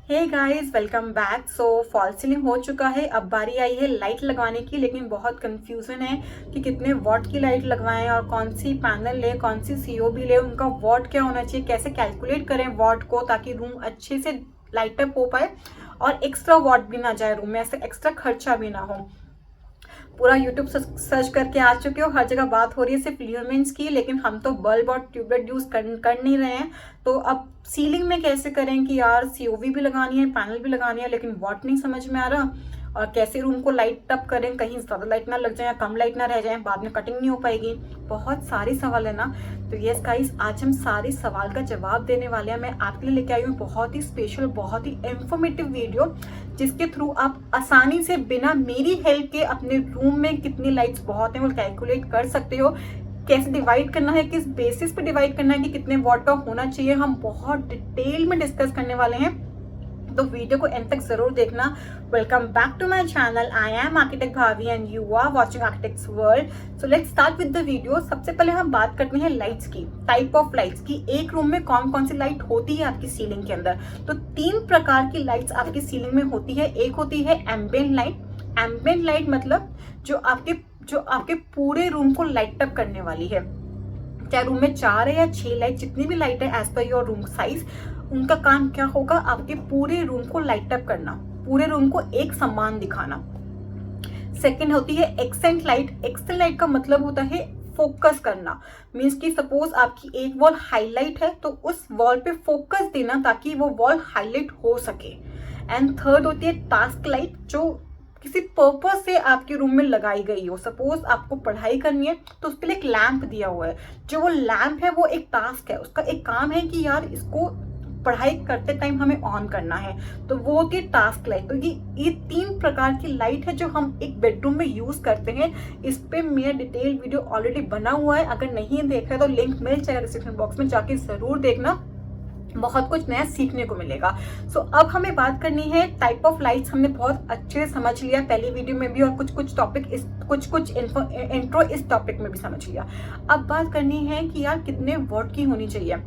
हे guys, welcome back. So fall ceiling हो चुका है। अब बारी आई है लाइट लगाने की, लेकिन बहुत कंफ्यूजन है कि कितने वॉट की लाइट लगवाएं और कौन सी पैनल ले, कौन सी सीओबी ले, उनका वॉट क्या होना चाहिए, कैसे कैलकुलेट करें वॉट को ताकि रूम अच्छे से लाइट अप हो पाए और एक्स्ट्रा वॉट भी ना जाए रूम में, ऐसे एक्स्ट्रा खर्चा भी ना हो। पूरा यूट्यूब सर्च करके आ चुके हो, हर जगह बात हो रही है सिर्फ ल्यूमेंस की, लेकिन हम तो बल्ब और ट्यूबलाइट यूज कर नहीं रहे हैं। तो अब सीलिंग में कैसे करें कि यार सीओवी भी लगानी है, पैनल भी लगानी है, लेकिन वॉट नहीं समझ में आ रहा। और कैसे रूम को लाइट अप करें, कहीं ज़्यादा लाइट ना लग जाए या कम लाइट ना रह जाए, बाद में कटिंग नहीं हो पाएगी। बहुत सारे सवाल है ना। तो यस गाइस, आज हम सारे सवाल का जवाब देने वाले हैं। मैं आपके लिए लेके आई हूँ बहुत ही स्पेशल, बहुत ही इंफॉर्मेटिव वीडियो, जिसके थ्रू आप आसानी से बिना मेरी हेल्प के अपने रूम में कितनी लाइट्स बहुत हैं वो कैलकुलेट कर सकते हो। कैसे डिवाइड करना है, किस बेसिस पे डिवाइड करना है, कि कितने वॉट का होना चाहिए, हम बहुत डिटेल में डिस्कस करने वाले हैं। तो वीडियो को एंड तक जरूर देखना। Welcome back to my channel. I am architect Bhavi and you are watching architects world. So let's start with the video. सबसे पहले हम बात करते हैं लाइट्स की, टाइप ऑफ लाइट्स की। एक रूम में कौन कौन सी लाइट होती है आपकी सीलिंग के अंदर। तो 3 प्रकार की लाइट्स आपकी सीलिंग में होती है। एक होती है एम्बिएंट लाइट। एम्बिएंट लाइट मतलब जो आपके पूरे रूम को लाइट अप करने वाली है। चाहे रूम में 4 है या 6 लाइट, जितनी भी लाइट है as per your room size, उनका काम क्या होगा, आपके पूरे रूम को लाइट अप करना, पूरे रूम को एक समान दिखाना। सेकंड होती है एक्सेंट लाइट। एक्सेंट लाइट का मतलब होता है फोकस करना। मीन्स कि सपोज आपकी एक वॉल हाईलाइट है तो उस वॉल पे फोकस देना ताकि वो वॉल हाईलाइट हो सके। एंड थर्ड होती है टास्क लाइट, जो किसी पर्पज से आपके रूम में लगाई गई हो। सपोज आपको पढ़ाई करनी है तो उस पर एक लैंप दिया हुआ है, जो वो लैंप है वो एक टास्क है, उसका एक काम है कि यार इसको पढ़ाई करते टाइम हमें ऑन करना है, तो वो होती है टास्क लाइट। तो ये 3 प्रकार की लाइट है जो हम एक बेडरूम में यूज करते हैं। इस पे मेरा डिटेल वीडियो ऑलरेडी बना हुआ है, अगर नहीं देखा है तो लिंक मिल जाएगा डिस्क्रिप्शन बॉक्स में, जाके जरूर देखना, बहुत कुछ नया सीखने को मिलेगा। सो अब हमें बात करनी है टाइप ऑफ लाइट्स। हमने बहुत अच्छे से समझ लिया पहली वीडियो में भी, और कुछ टॉपिक इस कुछ इंट्रो इस टॉपिक में भी समझ लिया। अब बात करनी है कि यार कितने वॉट की होनी चाहिए।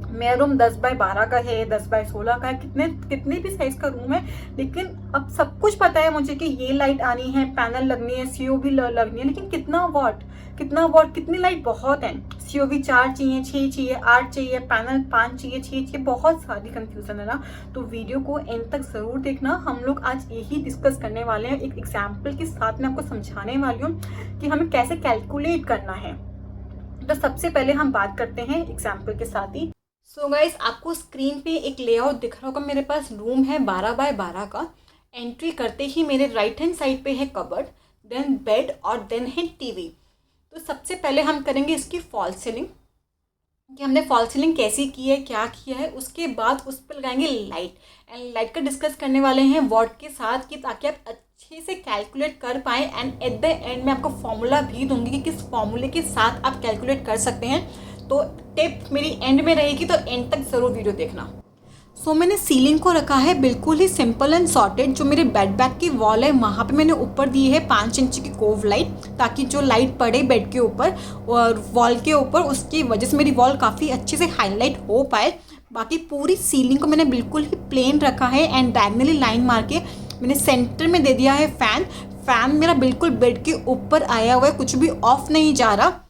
मेरा रूम 10 बाय 12 का है, 10 बाय 16 का है, कितने भी साइज का रूम है, लेकिन अब सब कुछ पता है मुझे कि ये लाइट आनी है, पैनल लगनी है, सीओवी लगनी है, लेकिन कितना वॉट, कितनी लाइट बहुत है। सीओवी 4 चाहिए, 6 चाहिए, 8 चाहिए, पैनल 5 चाहिए, 6 चाहिए, बहुत सारी कंफ्यूजन है ना। तो वीडियो को एंड तक जरूर देखना। हम लोग आज यही डिस्कस करने वाले हैं, एक एग्जाम्पल के साथ में आपको समझाने वाली हूँ कि हमें कैसे कैलकुलेट करना है। तो सबसे पहले हम बात करते हैं एग्जाम्पल के साथ ही। सो गाइस, आपको स्क्रीन पे एक लेआउट दिख रहा होगा। मेरे पास रूम है 12 बाय 12 का। एंट्री करते ही मेरे राइट हैंड साइड पे है कबर्ड, देन बेड और देन है टीवी। तो सबसे पहले हम करेंगे इसकी फॉल सीलिंग, कि हमने फॉल सीलिंग कैसी की है, क्या किया है। उसके बाद उस पर लगाएंगे लाइट, एंड लाइट का डिस्कस करने वाले हैं वॉट के साथ, कि ताकि आप अच्छे से कैलकुलेट कर पाएँ। एंड एट द एंड मैं आपको फॉर्मूला भी दूंगी कि किस फॉर्मूले के साथ आप कैलकुलेट कर सकते हैं। तो टिप मेरी एंड में रहेगी, तो एंड तक ज़रूर वीडियो देखना। सो मैंने सीलिंग को रखा है बिल्कुल ही सिंपल एंड सॉर्टेड। जो मेरे बेड बैक की वॉल है वहाँ पे मैंने ऊपर दी है 5 इंच की कोव लाइट, ताकि जो लाइट पड़े बेड के ऊपर और वॉल के ऊपर, उसकी वजह से मेरी वॉल काफ़ी अच्छे से हाईलाइट हो पाए। बाकी पूरी सीलिंग को मैंने बिल्कुल ही प्लेन रखा है, एंड डायगनली लाइन मार के मैंने सेंटर में दे दिया है फैन मेरा बिल्कुल बेड के ऊपर आया हुआ है, कुछ भी ऑफ नहीं जा रहा।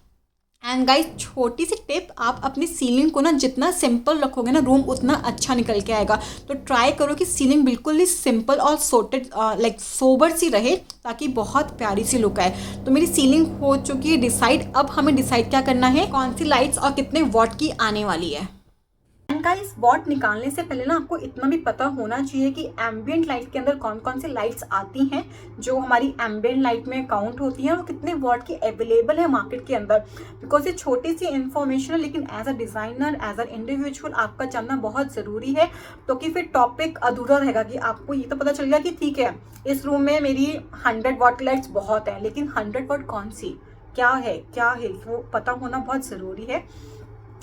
एंड गाइस, छोटी सी टिप, आप अपनी सीलिंग को ना जितना सिंपल रखोगे ना रूम उतना अच्छा निकल के आएगा। तो ट्राई करो कि सीलिंग बिल्कुल ही सिंपल और सोटेड लाइक सोबर सी रहे, ताकि बहुत प्यारी सी लुक आए। तो मेरी सीलिंग हो चुकी है डिसाइड। अब हमें डिसाइड क्या करना है, कौन सी लाइट्स और कितने वॉट की आने वाली है। एंड गाइस, वॉट निकालने से पहले ना आपको इतना भी पता होना चाहिए कि एम्बिएंट लाइट के अंदर कौन कौन सी लाइट्स आती हैं, जो हमारी एम्बिएंट लाइट में काउंट होती हैं, और कितने वॉट की अवेलेबल है मार्केट के अंदर। बिकॉज ये छोटी सी इन्फॉर्मेशन है, लेकिन as a designer, as a individual आपका जानना बहुत ज़रूरी है। तो कि फिर टॉपिक अधूरा रहेगा, कि आपको ये तो पता चल गया कि ठीक है इस रूम में मेरी 100 वॉट लाइट्स बहुत है, लेकिन 100 वॉट कौन सी, क्या है वो पता होना बहुत ज़रूरी है।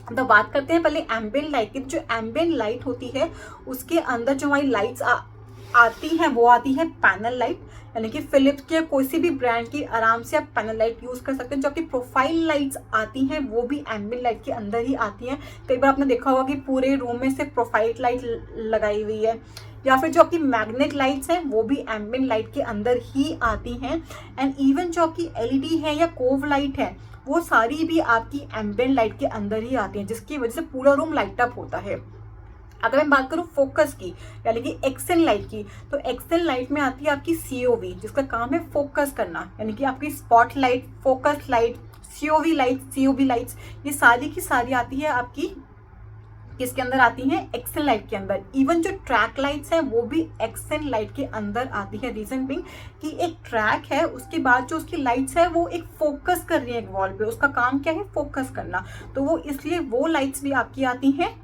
तो बात करते हैं पहले एम्बिएंट लाइट की। जो एम्बिएंट लाइट होती है उसके अंदर जो हमारी लाइट्स आती हैं वो आती है पैनल लाइट, यानी कि फिलिप्स के कोई सी भी ब्रांड की आराम से आप पैनल लाइट यूज कर सकते हैं। जो कि प्रोफाइल लाइट्स आती हैं वो भी एम्बिएंट लाइट के अंदर ही आती हैं। कई बार आपने देखा होगा कि पूरे रूम में सिर्फ प्रोफाइल लाइट लगाई हुई है, या फिर जो आपकी मैग्नेट लाइट्स हैं वो भी एम्बिएंट लाइट के अंदर ही आती हैं। एंड इवन जो आपकी एलईडी है या कोव लाइट है वो सारी भी आपकी एम्बिएंट लाइट के अंदर ही आती हैं, जिसकी वजह से पूरा रूम लाइट अप होता है। अगर मैं बात करूँ फोकस की यानी कि एक्सन लाइट की, तो एक्सन लाइट में आती है आपकी सीओवी, जिसका काम है फोकस करना, यानी कि आपकी spot light, focus light, CoV light, COB lights, ये सारी की सारी आती है आपकी किसके अंदर आती हैं, एक्सन लाइट के अंदर। इवन जो ट्रैक लाइट्स हैं वो भी एक्सन लाइट के अंदर आती है। रीजन बिंग कि एक ट्रैक है, उसके बाद जो उसकी लाइट्स है वो एक फोकस कर रही है एक वॉल पे, उसका काम क्या है, फोकस करना, तो वो इसलिए वो लाइट्स भी आपकी आती हैं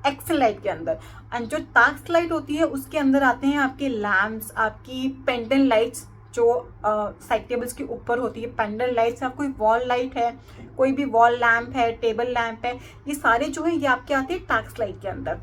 एक्सन लाइट के अंदर। एंड जो टास्क लाइट होती है उसके अंदर आते हैं आपके लैम्प्स, आपकी पेंडेंट लाइट्स जो साइड टेबल्स के ऊपर होती है, पेंडेंट लाइट्स, कोई वॉल लाइट है, कोई भी वॉल लैम्प है, टेबल लैम्प है, ये सारे जो है ये आपके आते हैं टास्क लाइट के अंदर।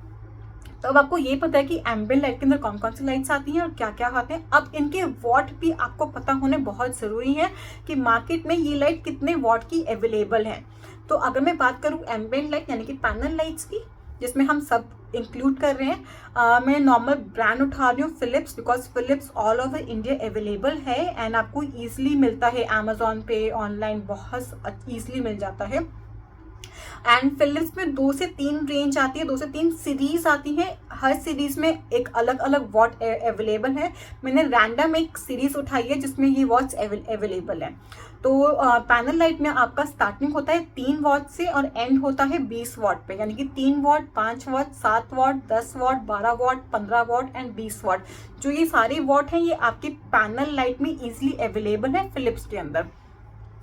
तो अब आपको ये पता है कि एम्बिएंट लाइट के अंदर कौन कौन सी लाइट्स आती हैं और क्या क्या आते हैं। अब इनके वॉट भी आपको पता होने बहुत ज़रूरी है कि मार्केट में ये लाइट कितने वॉट की अवेलेबल है। तो अगर मैं बात करूँ एम्बिएंट लाइट यानी कि पैनल लाइट्स की, जिसमें हम सब इंक्लूड कर रहे हैं, मैं नॉर्मल ब्रांड उठा रही हूँ Philips, because Philips all over India available है एंड आपको ईजिली मिलता है, अमेजोन पे ऑनलाइन बहुत ईजिली मिल जाता है। एंड फिलिप्स में 2 से 3 रेंज आती है, 2 से 3 सीरीज आती है, हर सीरीज में एक अलग अलग वॉट अवेलेबल है। मैंने रैंडम एक सीरीज उठाई है जिसमें ये वॉट्स अवेलेबल है। तो पैनल लाइट में आपका स्टार्टिंग होता है 3 वॉट से और एंड होता है 20 वॉट पे, यानी कि 3 what, 5 what, 7 what, 10 what, 12 what, 15 what and 20 what, जो ये सारे वॉट हैं ये आपके पैनल लाइट में इजीली अवेलेबल है फिलिप्स के अंदर।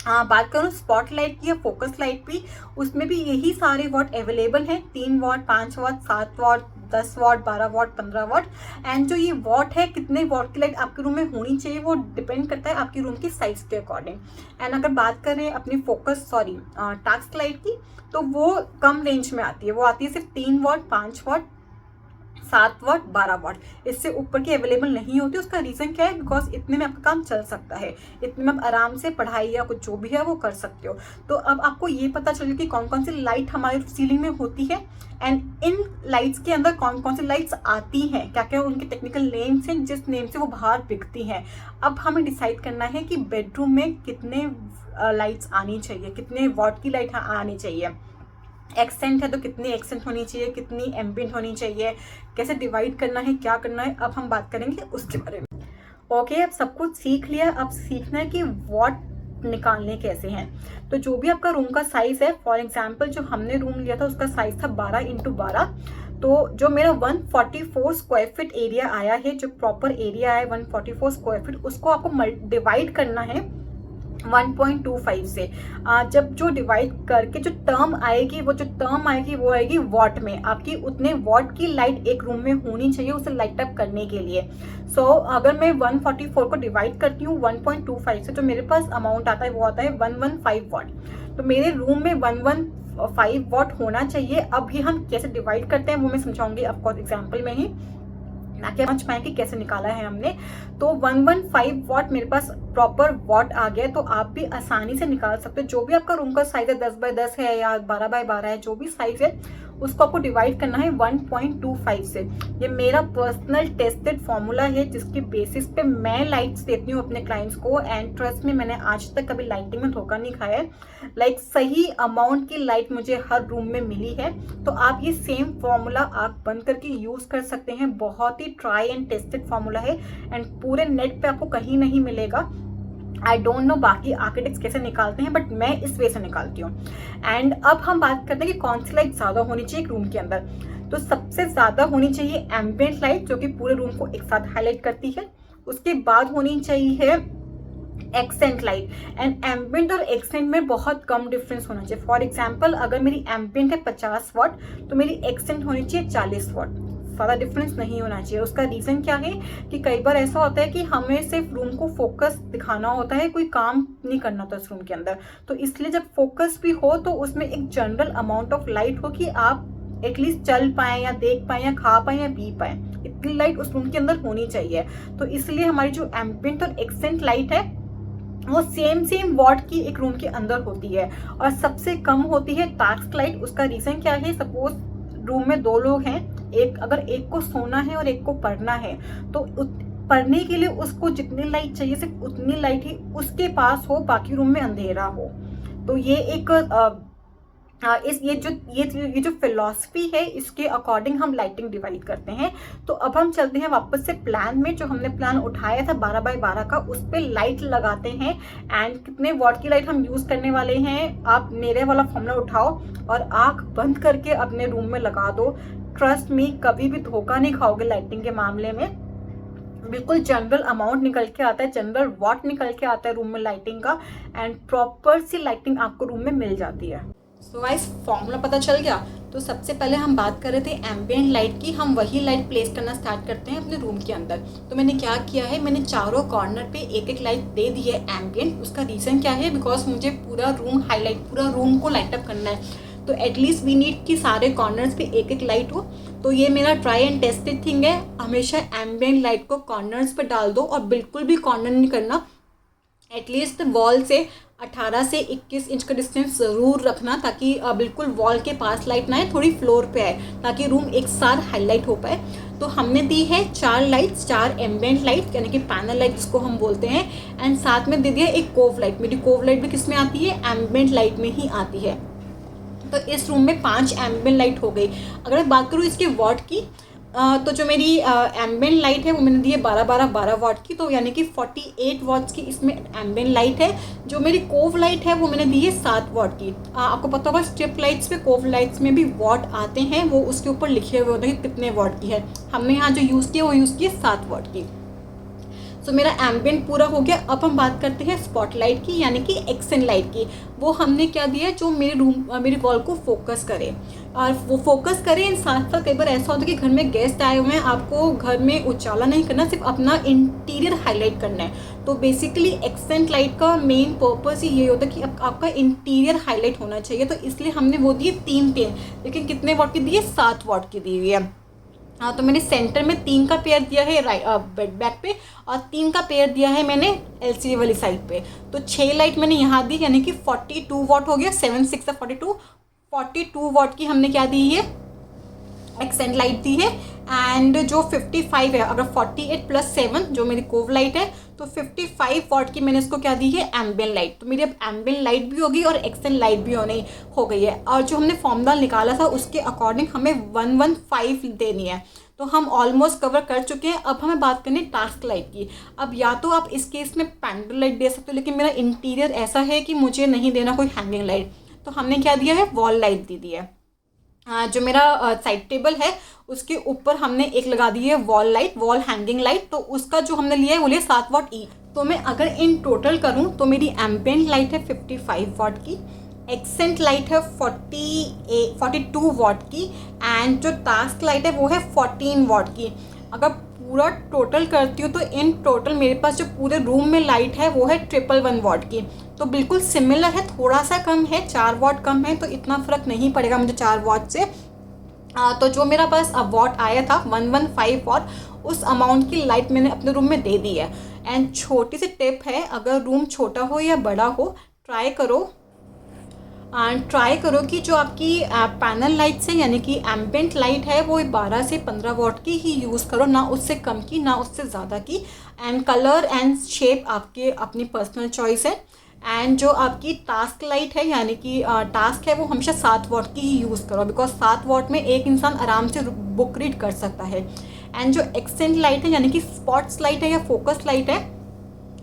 बात करूँ स्पॉट लाइट की या फोकस लाइट भी, उसमें भी यही सारे वॉट अवेलेबल हैं, 3 what, 5 what, 7 what, 10 what, 12 what, 15 what. And जो ये वॉट है, कितने वॉट की लाइट आपके रूम में होनी चाहिए वो डिपेंड करता है आपके रूम की साइज के अकॉर्डिंग। एंड अगर बात करें अपनी टास्क लाइट की, तो वो कम रेंज में आती है, वो आती है सिर्फ 3 वॉट, 5 वॉट, 7 वॉट, 12 वॉट, इससे ऊपर की अवेलेबल नहीं होती। उसका रीज़न क्या है, बिकॉज इतने में आपका काम चल सकता है, इतने में आप आराम से पढ़ाई या कुछ जो भी है वो कर सकते हो। तो अब आपको ये पता चले कि कौन कौन सी लाइट हमारी सीलिंग में होती है एंड इन लाइट्स के अंदर कौन कौन सी लाइट्स आती हैं, क्या क्या उनके टेक्निकल नेम्स हैं जिस नेम से वो बाहर बिकती हैं। अब हमें डिसाइड करना है कि बेडरूम में कितने लाइट्स आनी चाहिए, कितने वॉट की लाइट आनी चाहिए, एक्सेंट है तो कितनी एक्सेंट होनी चाहिए, कितनी एम्बिएंट होनी चाहिए, कैसे डिवाइड करना है, क्या करना है, अब हम बात करेंगे उसके बारे में। ओके, अब सब कुछ सीख लिया, अब सीखना है कि वॉट निकालने कैसे हैं। तो जो भी आपका रूम का साइज है, फॉर एग्जांपल जो हमने रूम लिया था उसका साइज था 12x12, तो जो मेरा 144 स्क्वायर फीट एरिया आया है, जो प्रॉपर एरिया है 144 स्क्वायर फीट, उसको आपको डिवाइड करना है 1.25 से। जब जो डिवाइड करके जो टर्म आएगी वो आएगी वॉट में। आपकी उतने वॉट की लाइट एक रूम में होनी चाहिए उसे लाइट अप करने के लिए। सो अगर मैं 144 को डिवाइड करती हूँ 1.25 से, जो मेरे पास अमाउंट आता है वो आता है 115 वॉट। तो मेरे रूम में 115 वॉट होना चाहिए। अब ये हम कैसे डिवाइड करते हैं वो मैं समझाऊंगी ऑफकोर्स एग्जाम्पल में ही, ना क्या समझ पाए कि कैसे निकाला है हमने। तो 115 वॉट मेरे पास प्रॉपर वॉट आ गया, तो आप भी आसानी से निकाल सकते हो। जो भी आपका रूम का साइज है 10x10 है या 12x12 है, जो भी साइज है उसको आपको डिवाइड करना है 1.25 से। ये मेरा पर्सनल टेस्टेड फॉर्मूला है जिसके बेसिस पे मैं लाइट्स देती हूँ अपने क्लाइंट्स को। एंड ट्रस्ट में मैंने आज तक कभी लाइटिंग में धोखा नहीं खाया है। लाइक सही अमाउंट की लाइट मुझे हर रूम में मिली है। तो आप ये सेम फॉर्मूला आँख बंद करके यूज कर सकते हैं। बहुत ही ट्राई एंड टेस्टेड फॉर्मूला है एंड पूरे नेट पे आपको कहीं नहीं मिलेगा। आई डोंट नो बाकी आर्किटेक्ट्स कैसे निकालते हैं, बट मैं इस वे से निकालती हूँ। एंड अब हम बात करते हैं कि कौन सी लाइट ज्यादा होनी चाहिए एक रूम के अंदर। तो सबसे ज्यादा होनी चाहिए एम्बिएंट लाइट, जो कि पूरे रूम को एक साथ हाईलाइट करती है। उसके बाद होनी चाहिए एक्सेंट लाइट। एंड एम्बिएंट और एक्सेंट में बहुत कम डिफरेंस होना चाहिए। फॉर एग्जाम्पल अगर मेरी एम्बिएंट है 50 वॉट तो मेरी एक्सेंट होनी चाहिए 40 वॉट। ज़्यादा डिफरेंस नहीं होना चाहिए। उसका रीज़न क्या है कि कई बार ऐसा होता है कि हमें सिर्फ रूम को फोकस दिखाना होता है, कोई काम नहीं करना होता उस रूम के अंदर। तो इसलिए जब फोकस भी हो तो उसमें एक जनरल अमाउंट ऑफ लाइट हो कि आप एटलीस्ट चल पाए या देख पाए या खा पाए या पी पाए, इतनी लाइट उस रूम के अंदर होनी चाहिए। तो इसलिए हमारी जो एम्बिएंट और एक्सेंट लाइट है वो सेम वॉट की एक रूम के अंदर होती है और सबसे कम होती है टास्क लाइट। उसका रीज़न क्या है, सपोज रूम में 2 लोग हैं अगर एक को सोना है और एक को पढ़ना है तो पढ़ने के लिए उसको जितनी लाइट चाहिए सिर्फ उतनी लाइट ही उसके पास हो, बाकी रूम में अंधेरा हो। तो ये एक ये जो फिलॉसफी है इसके अकॉर्डिंग हम लाइटिंग डिवाइड करते हैं। तो अब हम चलते हैं वापस से प्लान में, जो हमने प्लान उठाया था 12 बाय 12 का, उस पर लाइट लगाते हैं। एंड कितने वॉट की लाइट हम यूज करने वाले हैं, आप मेरे वाला फॉर्मूला उठाओ और आंख बंद करके अपने रूम में लगा दो। ट्रस्ट मी, कभी भी धोखा नहीं खाओगे लाइटिंग के मामले में। बिल्कुल जनरल अमाउंट निकल के आता है, जनरल वॉट निकल के आता है रूम में लाइटिंग का, एंड प्रॉपर सी लाइटिंग आपको रूम में मिल जाती है। सो गाइस, फॉर्मूला पता चल गया। तो सबसे पहले हम बात कर रहे थे एम्बिएंट लाइट की, हम वही लाइट प्लेस करना स्टार्ट करते हैं अपने रूम के अंदर। तो मैंने क्या किया है, मैंने चारों कॉर्नर पे एक एक लाइट दे दी है एम्बिएंट। उसका रीज़न क्या है, बिकॉज मुझे पूरा रूम हाईलाइट, पूरा रूम को लाइट अप करना है, तो एटलीस्ट वी नीड कि सारे कॉर्नर्स पे एक एक लाइट हो। तो ये मेरा ट्राई एंड टेस्टेड थिंग है, हमेशा एम्बिएंट लाइट को कॉर्नर्स पे डाल दो और बिल्कुल भी कॉर्नर नहीं करना। एटलीस्ट वॉल से 18 से 21 इंच का डिस्टेंस ज़रूर रखना, ताकि बिल्कुल वॉल के पास लाइट ना आए, थोड़ी फ्लोर पे आए, ताकि रूम एक साथ हाईलाइट हो पाए। तो हमने दी है 4 लाइट्स, 4 एम्बिएंट लाइट यानी कि पैनल लाइट जिसको हम बोलते हैं, एंड साथ में दे दिया एक कोव लाइट। मेरी कोव लाइट भी किस में आती है, एम्बिएंट लाइट में ही आती है। तो इस रूम में 5 एम्बिएंट लाइट हो गई। अगर मैं बात करूँ इसके वॉट की, तो जो मेरी एम्बिएंट लाइट है वो मैंने दी है 12 वॉट की, तो यानी कि 48 वॉट्स की इसमें एम्बिएंट लाइट है। जो मेरी कोव लाइट है वो मैंने दी है 7 वॉट की। आपको पता होगा स्ट्रिप लाइट्स पे, कोव लाइट्स में भी वॉट आते हैं, वो उसके ऊपर लिखे हुए होते हैं कितने वॉट की है। हमने यहाँ जो यूज़ किया वो यूज़ किया 7 वॉट की। तो मेरा एम्बिएंट पूरा हो गया। अब हम बात करते हैं स्पॉटलाइट की, यानी कि एक्सेंट लाइट की। वो हमने क्या दिया, जो मेरी वॉल को फोकस करे, और वो फोकस करें। साथ साथ कई बार ऐसा होता है कि घर में गेस्ट आए हुए हैं, आपको घर में उजाला नहीं करना, सिर्फ अपना इंटीरियर हाईलाइट करना है। तो बेसिकली एक्सेंट लाइट का मेन पर्पस ही ये होता है कि आपका इंटीरियर हाईलाइट होना चाहिए। तो इसलिए हमने वो दिए 3, लेकिन कितने वॉट की दी है, 7 वॉट की दी हुई है। हाँ, तो मैंने सेंटर में 3 का पेयर दिया है बेड बैक पे, और 3 का पेयर दिया है मैंने एलसीडी वाली साइड पे। तो 6 लाइट मैंने यहाँ दी, यानी कि 42 वॉट हो गया। 7 6 42 वॉट की हमने क्या दी है, एक्सेंट लाइट दी है। एंड जो 55 है, अगर 48 + 7 जो मेरी कोव लाइट है, तो 55 वॉट की मैंने इसको क्या दी है, एम्बिएंट लाइट। तो मेरी अब एम्बिएंट लाइट भी होगी और एक्सेंट लाइट भी हो गई है। और जो हमने फॉर्मूला निकाला था उसके अकॉर्डिंग हमें 115 देनी है। तो हम ऑलमोस्ट कवर कर चुके हैं। अब हमें बात करनी है टास्क लाइट की। अब या तो आप इस केस में पैंडल लाइट दे सकते हो, लेकिन मेरा इंटीरियर ऐसा है कि मुझे नहीं देना कोई हैंगिंग लाइट, तो हमने क्या दिया है, वॉल लाइट दे दी है। जो मेरा साइड टेबल है उसके ऊपर हमने एक लगा दी है wall light, wall hanging light. तो उसका जो हमने लिया है वो लिया 7 वॉट ई। तो मैं अगर इन टोटल करूं तो मेरी एम्बिएंट लाइट है 55 वॉट की, एक्सेंट लाइट है 42 वॉट की, एंड जो टास्क लाइट है वो है 14 वॉट की। अगर पूरा टोटल करती हूँ तो इन टोटल मेरे पास जो पूरे रूम में लाइट है वो है 111 वॉट की। तो बिल्कुल सिमिलर है, थोड़ा सा कम है, 4 वॉट कम है, तो इतना फ़र्क नहीं पड़ेगा मुझे 4 वॉट से। तो जो मेरा पास अब वॉट आया था 115 वॉट, उस अमाउंट की लाइट मैंने अपने रूम में दे दी है। एंड छोटी सी टिप है, अगर रूम छोटा हो या बड़ा हो, ट्राई करो कि जो आपकी पैनल लाइट्स है यानी कि एम्बिएंट लाइट है वो 12 से 15 वॉट की ही यूज़ करो, ना उससे कम की ना उससे ज़्यादा की। एंड कलर एंड शेप आपके अपनी पर्सनल चॉइस है। एंड जो आपकी टास्क लाइट है यानी कि टास्क है वो हमेशा 7 वॉट की ही यूज़ करो, बिकॉज 7 वॉट में एक इंसान आराम से बुक रीड कर सकता है। एंड जो एक्सेंट लाइट है यानी कि स्पॉट्स लाइट है या फोकस लाइट है,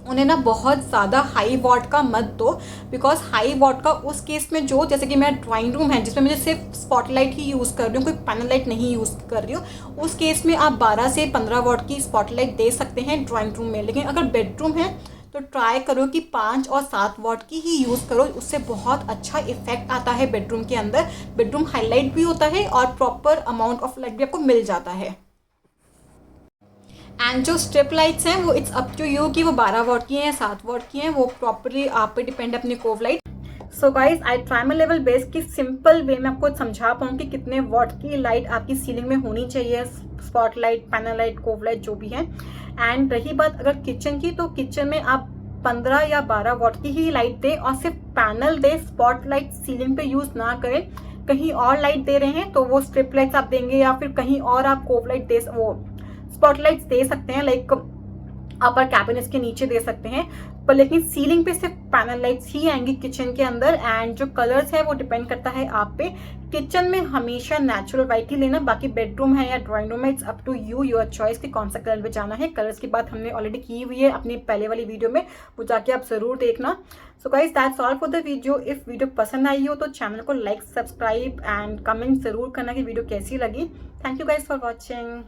उन्हें ना बहुत ज़्यादा हाई वॉट का मत दो, बिकॉज हाई वॉट का उस केस में, जो जैसे कि मेरा ड्राइंग रूम है जिसमें मुझे सिर्फ स्पॉटलाइट ही यूज़ कर रही हूँ, कोई पैनल लाइट नहीं यूज़ कर रही हूँ, उस केस में आप 12 से 15 वॉट की स्पॉटलाइट दे सकते हैं ड्राइंग रूम में। लेकिन अगर बेडरूम है तो ट्राई करो कि 5 और 7 वॉट की ही यूज़ करो, उससे बहुत अच्छा इफेक्ट आता है बेडरूम के अंदर। बेडरूम हाईलाइट भी होता है और प्रॉपर अमाउंट ऑफ लाइट भी आपको मिल जाता है। एंड जो स्ट्रिप लाइट्स हैं वो इट्स अप टू यू कि वो 12 वॉट की हैं या 7 वॉट की हैं, वो प्रॉपरली आप पे डिपेंड है अपनी cove light. So guys, I try my level best कि सिंपल वे में आपको समझा पाऊँ कि कितने वॉट की लाइट आपकी सीलिंग में होनी चाहिए, spot light, panel light, cove light जो भी है। एंड रही बात अगर किचन की, तो किचन में आप 15 या 12 वॉट की ही लाइट दें और सिर्फ पैनल दें, स्पॉट लाइट सीलिंग पे यूज़ ना करें। कहीं और लाइट दे रहे हैं तो वो स्ट्रिप लाइट्स आप देंगे, या फिर कहीं और आप कोव लाइट दे, वो स्पॉटलाइट्स दे सकते हैं, लाइक अपर कैबिनेट्स के नीचे दे सकते हैं। पर लेकिन सीलिंग पे सिर्फ पैनल लाइट्स ही आएंगी किचन के अंदर। एंड जो कलर्स है वो डिपेंड करता है आप पे। किचन में हमेशा नेचुरल व्हाइट ही लेना, बाकी बेडरूम है या ड्राइंग रूम है, it's up to you, your choice कि कौन सा कलर में जाना है। कलर्स की बात हमने ऑलरेडी की हुई है अपनी पहले वाली वीडियो में, वो जाके आप जरूर देखना। So guys that's all for the video. If video पसंद आई हो तो चैनल को लाइक, सब्सक्राइब एंड कमेंट जरूर करना कि वीडियो कैसी लगी। Thank you guys for watching.